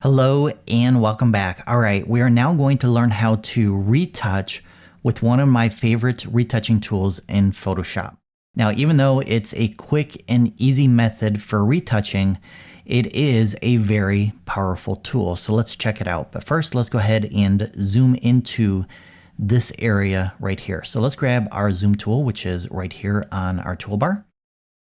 Hello and welcome back. All right, we are now going to learn how to retouch with one of my favorite retouching tools in Photoshop. Now, even though it's a quick and easy method for retouching, it is a very powerful tool. So let's check it out. But first, let's go ahead and zoom into this area right here. So let's grab our zoom tool, which is right here on our toolbar.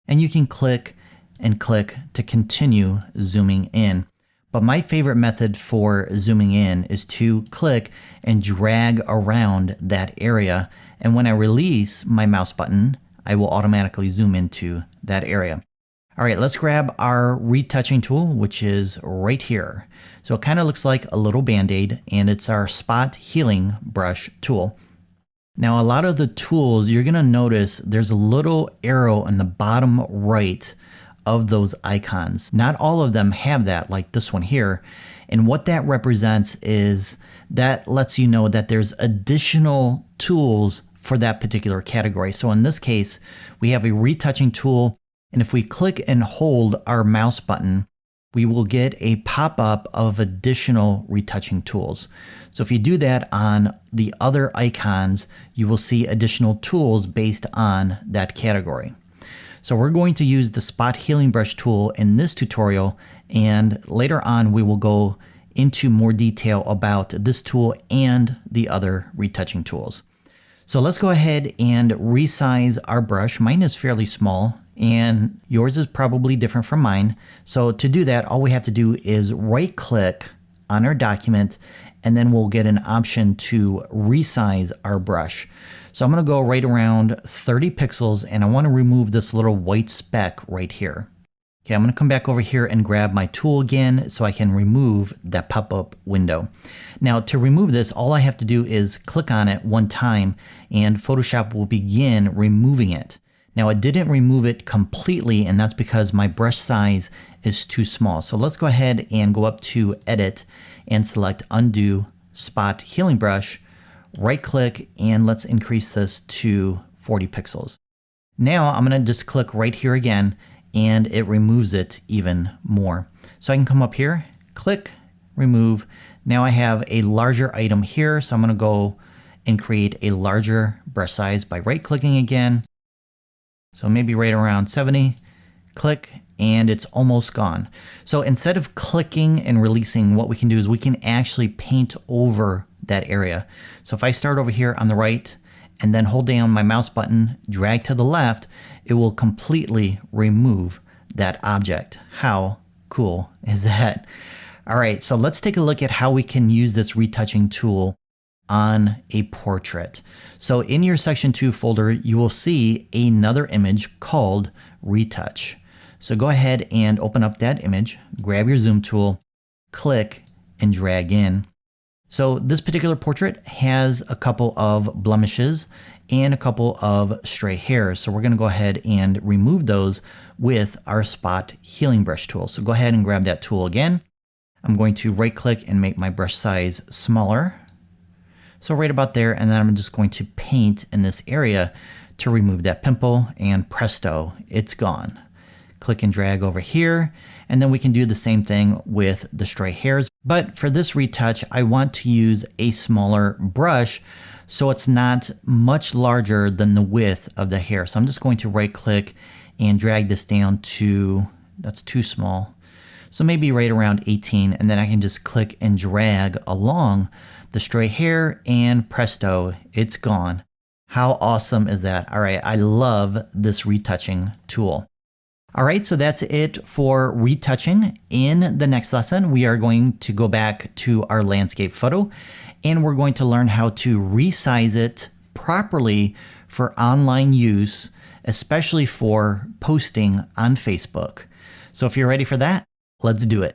And you can click and click to continue zooming in. But my favorite method for zooming in is to click and drag around that area. And when I release my mouse button, I will automatically zoom into that area. All right, let's grab our retouching tool, which is right here. So it kind of looks like a little band-aid, and it's our spot healing brush tool. Now, a lot of the tools, you're gonna notice there's a little arrow in the bottom right of those icons. Not all of them have that, like this one here. And what that represents is that lets you know that there's additional tools for that particular category. So in this case, we have a retouching tool, and if we click and hold our mouse button, we will get a pop-up of additional retouching tools. So if you do that on the other icons, you will see additional tools based on that category. So we're going to use the spot healing brush tool in this tutorial, and later on we will go into more detail about this tool and the other retouching tools. So let's go ahead and resize our brush. Mine is fairly small and yours is probably different from mine. So to do that, all we have to do is right click on our document, and then we'll get an option to resize our brush. So I'm going to go right around 30 pixels, and I want to remove this little white speck right here. Okay, I'm going to come back over here and grab my tool again so I can remove that pop-up window. Now, to remove this, all I have to do is click on it one time and Photoshop will begin removing it. Now, it didn't remove it completely, and that's because my brush size is too small. So let's go ahead and go up to Edit and select Undo Spot Healing Brush. Right click, and let's increase this to 40 pixels. Now I'm going to just click right here again, and it removes it even more. So I can come up here, click, remove. Now I have a larger item here, so I'm going to go and create a larger brush size by right clicking again. So maybe right around 70, click, and it's almost gone. So instead of clicking and releasing, what we can do is we can actually paint over that area. So if I start over here on the right and then hold down my mouse button, drag to the left, it will completely remove that object. How cool is that? All right, so let's take a look at how we can use this retouching tool on a portrait. So in your section 2 folder, you will see another image called retouch. So go ahead and open up that image, grab your zoom tool, click and drag in. So this particular portrait has a couple of blemishes and a couple of stray hairs. So we're going to go ahead and remove those with our spot healing brush tool. So go ahead and grab that tool again. I'm going to right click and make my brush size smaller. So right about there, and then I'm just going to paint in this area to remove that pimple, and presto, it's gone. Click and drag over here, and then we can do the same thing with the stray hairs. But for this retouch, I want to use a smaller brush so it's not much larger than the width of the hair. So I'm just going to right click and drag this down to, that's too small. So maybe right around 18, and then I can just click and drag along the stray hair, and presto, it's gone. How awesome is that? All right, I love this retouching tool. All right, so that's it for retouching. In the next lesson, we are going to go back to our landscape photo, and we're going to learn how to resize it properly for online use, especially for posting on Facebook. So if you're ready for that, let's do it.